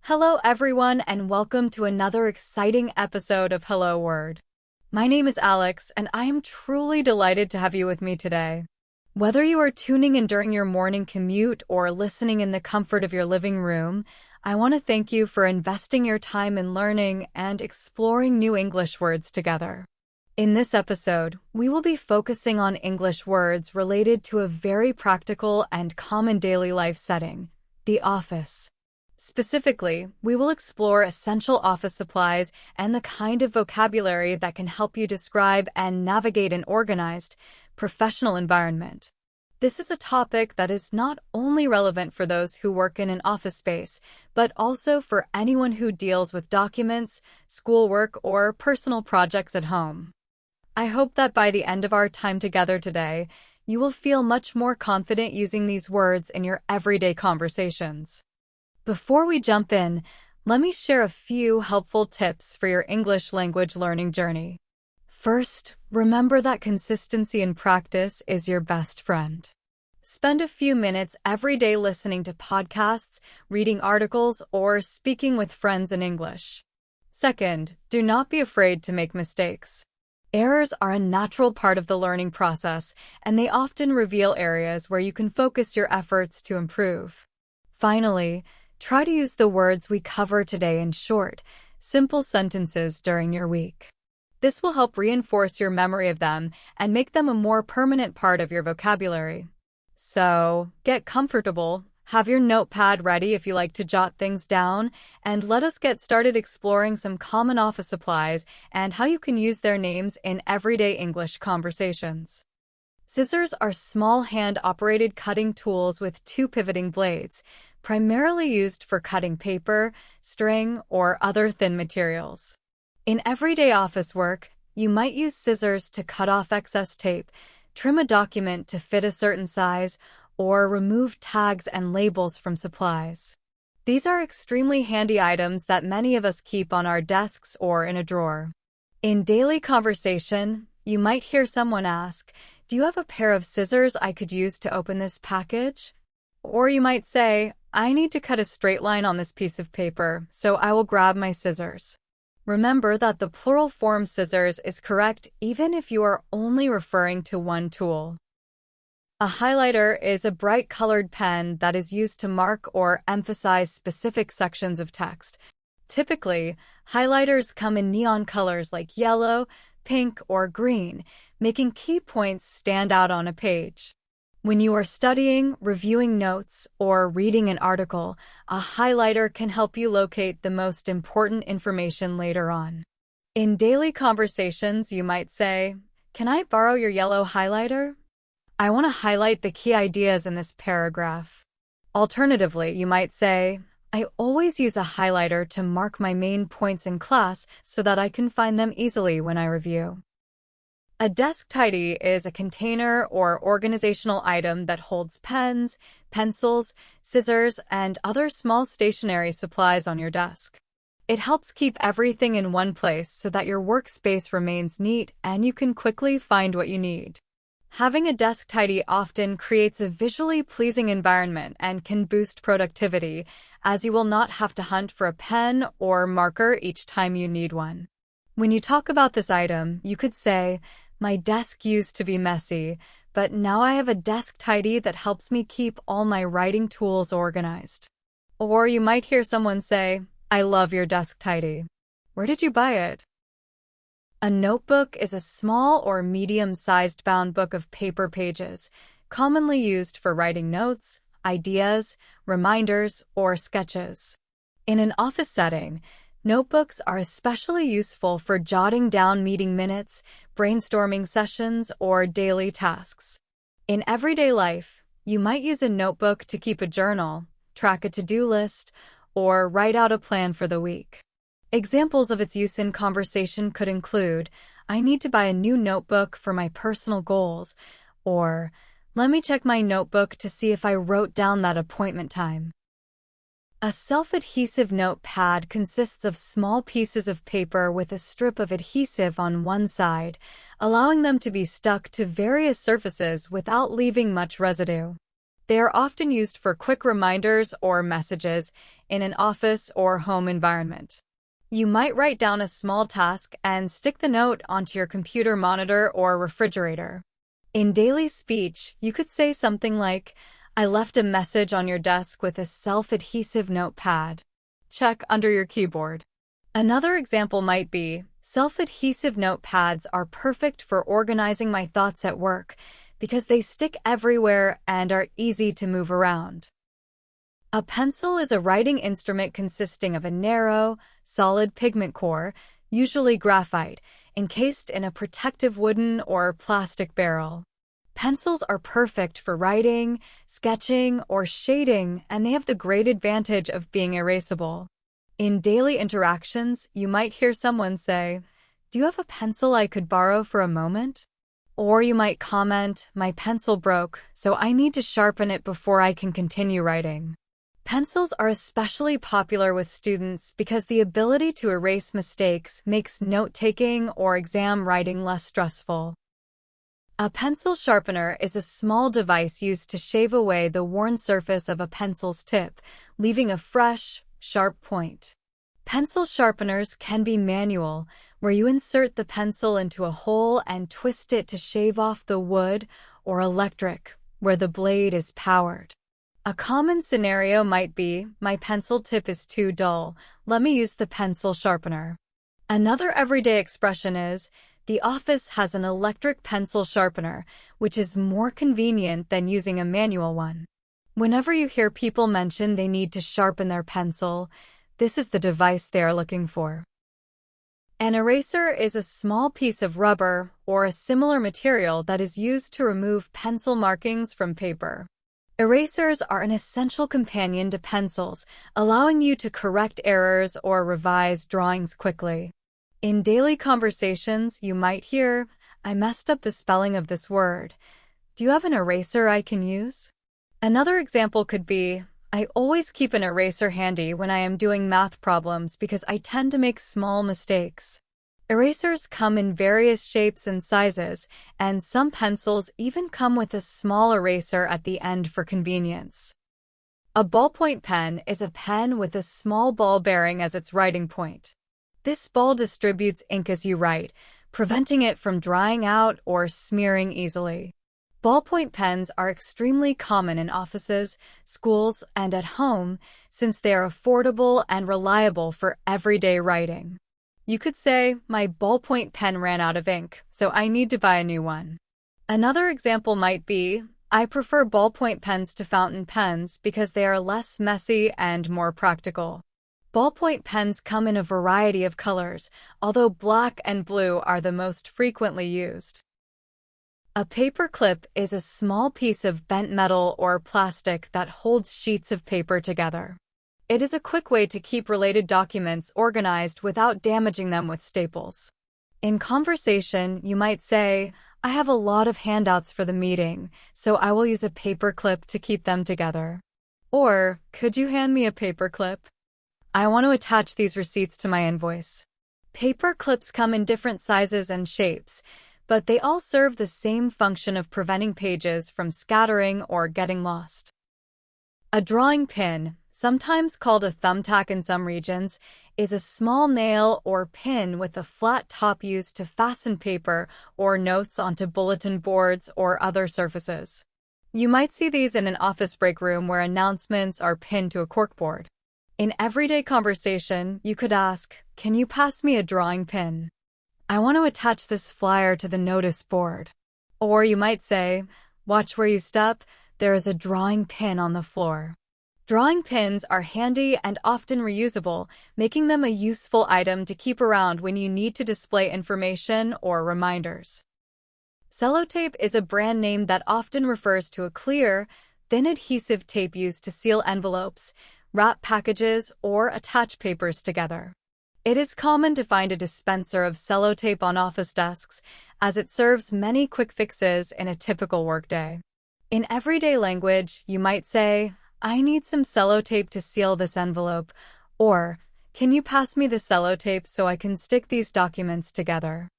Hello everyone and welcome to another exciting episode of Hello Word. My name is Alex and I am truly delighted to have you with me today. Whether you are tuning in during your morning commute or listening in the comfort of your living room, I want to thank you for investing your time in learning and exploring new English words together. In this episode, we will be focusing on English words related to a very practical and common daily life setting, the office. Specifically, we will explore essential office supplies and the kind of vocabulary that can help you describe and navigate an organized, professional environment. This is a topic that is not only relevant for those who work in an office space, but also for anyone who deals with documents, schoolwork, or personal projects at home. I hope that by the end of our time together today, you will feel much more confident using these words in your everyday conversations. Before we jump in, let me share a few helpful tips for your English language learning journey. First, remember that consistency in practice is your best friend. Spend a few minutes every day listening to podcasts, reading articles, or speaking with friends in English. Second, do not be afraid to make mistakes. Errors are a natural part of the learning process, and they often reveal areas where you can focus your efforts to improve. Finally, try to use the words we cover today in short, simple sentences during your week. This will help reinforce your memory of them and make them a more permanent part of your vocabulary. So, get comfortable, have your notepad ready if you like to jot things down, and let us get started exploring some common office supplies and how you can use their names in everyday English conversations. Scissors are small hand-operated cutting tools with two pivoting blades, primarily used for cutting paper, string, or other thin materials. In everyday office work, you might use scissors to cut off excess tape, trim a document to fit a certain size, or remove tags and labels from supplies. These are extremely handy items that many of us keep on our desks or in a drawer. In daily conversation, you might hear someone ask, "Do you have a pair of scissors I could use to open this package?" Or you might say, "I need to cut a straight line on this piece of paper, so I will grab my scissors." Remember that the plural form scissors is correct even if you are only referring to one tool. A highlighter is a bright colored pen that is used to mark or emphasize specific sections of text. Typically, highlighters come in neon colors like yellow, pink, or green, making key points stand out on a page. When you are studying, reviewing notes, or reading an article, a highlighter can help you locate the most important information later on. In daily conversations, you might say, "Can I borrow your yellow highlighter? I want to highlight the key ideas in this paragraph." Alternatively, you might say, "I always use a highlighter to mark my main points in class so that I can find them easily when I review." A desk tidy is a container or organizational item that holds pens, pencils, scissors, and other small stationery supplies on your desk. It helps keep everything in one place so that your workspace remains neat and you can quickly find what you need. Having a desk tidy often creates a visually pleasing environment and can boost productivity, as you will not have to hunt for a pen or marker each time you need one. When you talk about this item, you could say, "My desk used to be messy, but now I have a desk tidy that helps me keep all my writing tools organized." Or you might hear someone say, "I love your desk tidy. Where did you buy it?" A notebook is a small or medium-sized bound book of paper pages, commonly used for writing notes, ideas, reminders, or sketches. In an office setting, notebooks are especially useful for jotting down meeting minutes, brainstorming sessions, or daily tasks. In everyday life, you might use a notebook to keep a journal, track a to-do list, or write out a plan for the week. Examples of its use in conversation could include, "I need to buy a new notebook for my personal goals," or "Let me check my notebook to see if I wrote down that appointment time." A self-adhesive notepad consists of small pieces of paper with a strip of adhesive on one side, allowing them to be stuck to various surfaces without leaving much residue. They are often used for quick reminders or messages in an office or home environment. You might write down a small task and stick the note onto your computer monitor or refrigerator. In daily speech, you could say something like, "I left a message on your desk with a self-adhesive notepad. Check under your keyboard." Another example might be, "Self-adhesive notepads are perfect for organizing my thoughts at work because they stick everywhere and are easy to move around." A pencil is a writing instrument consisting of a narrow, solid pigment core, usually graphite, encased in a protective wooden or plastic barrel. Pencils are perfect for writing, sketching, or shading, and they have the great advantage of being erasable. In daily interactions, you might hear someone say, "Do you have a pencil I could borrow for a moment?" Or you might comment, "My pencil broke, so I need to sharpen it before I can continue writing." Pencils are especially popular with students because the ability to erase mistakes makes note-taking or exam writing less stressful. A pencil sharpener is a small device used to shave away the worn surface of a pencil's tip, leaving a fresh, sharp point. Pencil sharpeners can be manual, where you insert the pencil into a hole and twist it to shave off the wood, or electric, where the blade is powered. A common scenario might be, "My pencil tip is too dull, let me use the pencil sharpener." Another everyday expression is, "The office has an electric pencil sharpener, which is more convenient than using a manual one." Whenever you hear people mention they need to sharpen their pencil, this is the device they are looking for. An eraser is a small piece of rubber or a similar material that is used to remove pencil markings from paper. Erasers are an essential companion to pencils, allowing you to correct errors or revise drawings quickly. In daily conversations, you might hear, "I messed up the spelling of this word. Do you have an eraser I can use?" Another example could be, "I always keep an eraser handy when I am doing math problems because I tend to make small mistakes." Erasers come in various shapes and sizes, and some pencils even come with a small eraser at the end for convenience. A ballpoint pen is a pen with a small ball bearing as its writing point. This ball distributes ink as you write, preventing it from drying out or smearing easily. Ballpoint pens are extremely common in offices, schools, and at home since they are affordable and reliable for everyday writing. You could say, "My ballpoint pen ran out of ink, so I need to buy a new one." Another example might be, "I prefer ballpoint pens to fountain pens because they are less messy and more practical." Ballpoint pens come in a variety of colors, although black and blue are the most frequently used. A paper clip is a small piece of bent metal or plastic that holds sheets of paper together. It is a quick way to keep related documents organized without damaging them with staples. In conversation, you might say, "I have a lot of handouts for the meeting, so I will use a paper clip to keep them together." Or, "Could you hand me a paper clip? I want to attach these receipts to my invoice." Paper clips come in different sizes and shapes, but they all serve the same function of preventing pages from scattering or getting lost. A drawing pin, sometimes called a thumbtack in some regions, is a small nail or pin with a flat top used to fasten paper or notes onto bulletin boards or other surfaces. You might see these in an office break room where announcements are pinned to a corkboard. In everyday conversation, you could ask, "Can you pass me a drawing pin? I want to attach this flyer to the notice board." Or you might say, "Watch where you step, there is a drawing pin on the floor." Drawing pins are handy and often reusable, making them a useful item to keep around when you need to display information or reminders. Sellotape is a brand name that often refers to a clear, thin adhesive tape used to seal envelopes, wrap packages, or attach papers together. It is common to find a dispenser of sellotape on office desks, as it serves many quick fixes in a typical workday. In everyday language, you might say, "I need some sellotape to seal this envelope," or, "Can you pass me the sellotape so I can stick these documents together?"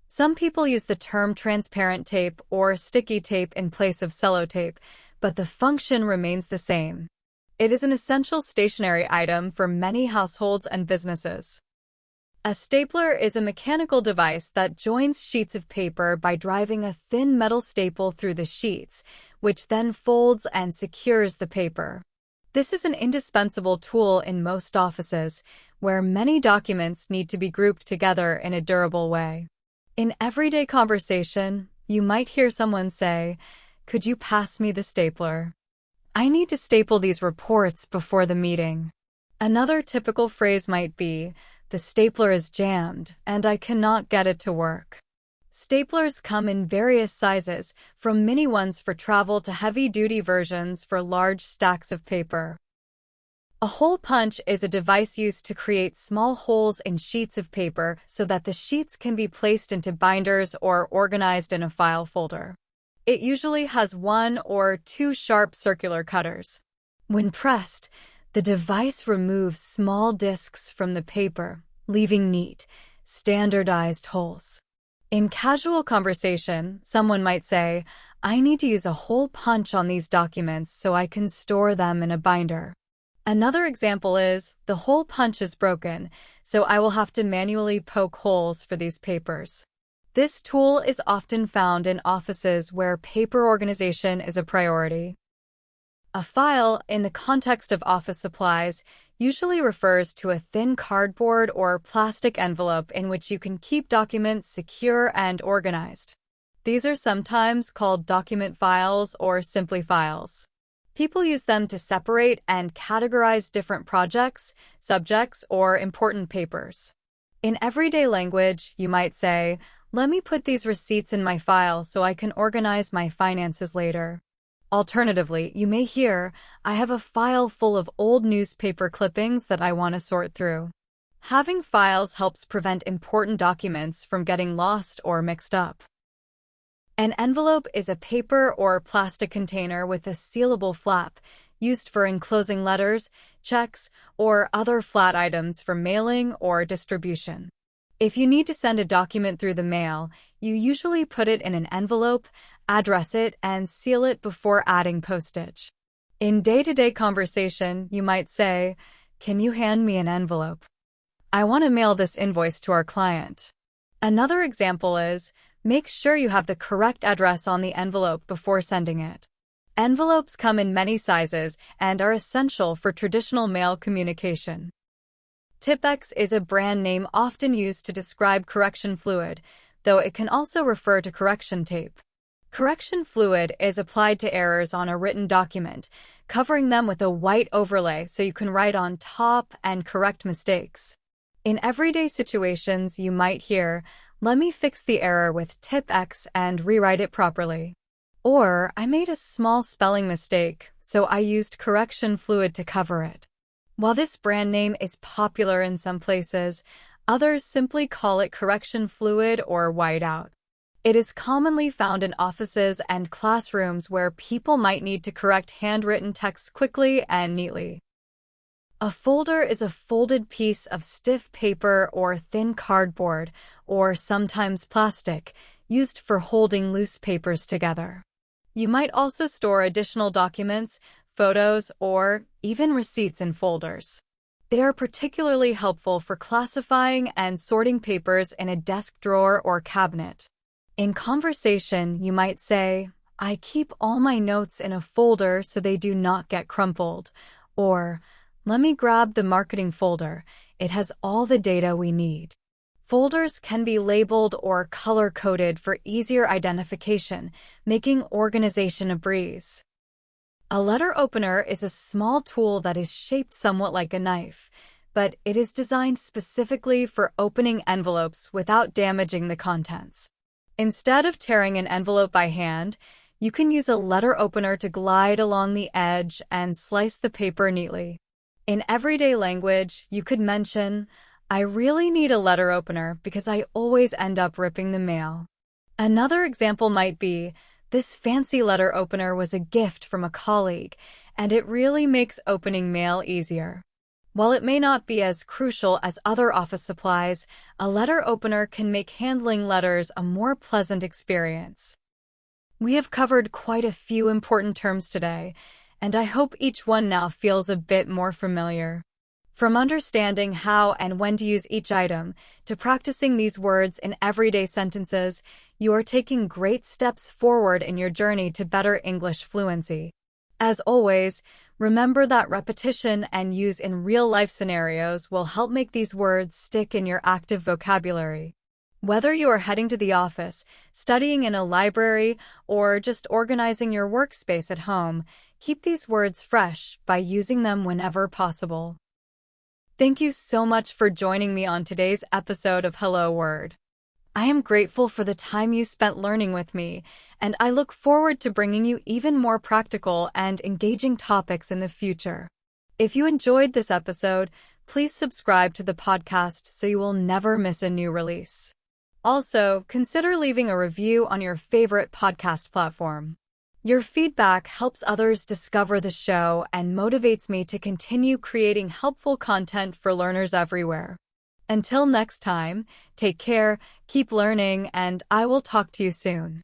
Some people use the term transparent tape or sticky tape in place of sellotape, but the function remains the same. It is an essential stationary item for many households and businesses. A stapler is a mechanical device that joins sheets of paper by driving a thin metal staple through the sheets, which then folds and secures the paper. This is an indispensable tool in most offices, where many documents need to be grouped together in a durable way. In everyday conversation, you might hear someone say, "Could you pass me the stapler? I need to staple these reports before the meeting." Another typical phrase might be, "The stapler is jammed, and I cannot get it to work." Staplers come in various sizes, from mini ones for travel to heavy-duty versions for large stacks of paper. A hole punch is a device used to create small holes in sheets of paper so that the sheets can be placed into binders or organized in a file folder. It usually has 1 or 2 sharp circular cutters. When pressed, the device removes small discs from the paper, leaving neat, standardized holes. In casual conversation, someone might say, "I need to use a hole punch on these documents so I can store them in a binder." Another example is, "The hole punch is broken, so I will have to manually poke holes for these papers." This tool is often found in offices where paper organization is a priority. A file, in the context of office supplies, usually refers to a thin cardboard or plastic envelope in which you can keep documents secure and organized. These are sometimes called document files or simply files. People use them to separate and categorize different projects, subjects, or important papers. In everyday language, you might say, "Let me put these receipts in my file so I can organize my finances later." Alternatively, you may hear, "I have a file full of old newspaper clippings that I want to sort through." Having files helps prevent important documents from getting lost or mixed up. An envelope is a paper or plastic container with a sealable flap, used for enclosing letters, checks, or other flat items for mailing or distribution. If you need to send a document through the mail, you usually put it in an envelope, address it, and seal it before adding postage. In day-to-day conversation, you might say, "Can you hand me an envelope? I want to mail this invoice to our client." Another example is, "Make sure you have the correct address on the envelope before sending it." Envelopes come in many sizes and are essential for traditional mail communication. Tipp-Ex is a brand name often used to describe correction fluid, though it can also refer to correction tape. Correction fluid is applied to errors on a written document, covering them with a white overlay so you can write on top and correct mistakes. In everyday situations, you might hear, "Let me fix the error with Tipp-Ex and rewrite it properly." Or, "I made a small spelling mistake, so I used correction fluid to cover it." While this brand name is popular in some places, others simply call it correction fluid or whiteout. It is commonly found in offices and classrooms where people might need to correct handwritten text quickly and neatly. A folder is a folded piece of stiff paper or thin cardboard, or sometimes plastic, used for holding loose papers together. You might also store additional documents, photos, or even receipts in folders. They are particularly helpful for classifying and sorting papers in a desk drawer or cabinet. In conversation, you might say, "I keep all my notes in a folder so they do not get crumpled," or, "Let me grab the marketing folder. It has all the data we need." Folders can be labeled or color-coded for easier identification, making organization a breeze. A letter opener is a small tool that is shaped somewhat like a knife, but it is designed specifically for opening envelopes without damaging the contents. Instead of tearing an envelope by hand, you can use a letter opener to glide along the edge and slice the paper neatly. In everyday language, you could mention, "I really need a letter opener because I always end up ripping the mail." Another example might be, "This fancy letter opener was a gift from a colleague, and it really makes opening mail easier." While it may not be as crucial as other office supplies, a letter opener can make handling letters a more pleasant experience. We have covered quite a few important terms today, and I hope each one now feels a bit more familiar. From understanding how and when to use each item to practicing these words in everyday sentences, you are taking great steps forward in your journey to better English fluency. As always, remember that repetition and use in real-life scenarios will help make these words stick in your active vocabulary. Whether you are heading to the office, studying in a library, or just organizing your workspace at home, keep these words fresh by using them whenever possible. Thank you so much for joining me on today's episode of Hello Word. I am grateful for the time you spent learning with me, and I look forward to bringing you even more practical and engaging topics in the future. If you enjoyed this episode, please subscribe to the podcast so you will never miss a new release. Also, consider leaving a review on your favorite podcast platform. Your feedback helps others discover the show and motivates me to continue creating helpful content for learners everywhere. Until next time, take care, keep learning, and I will talk to you soon.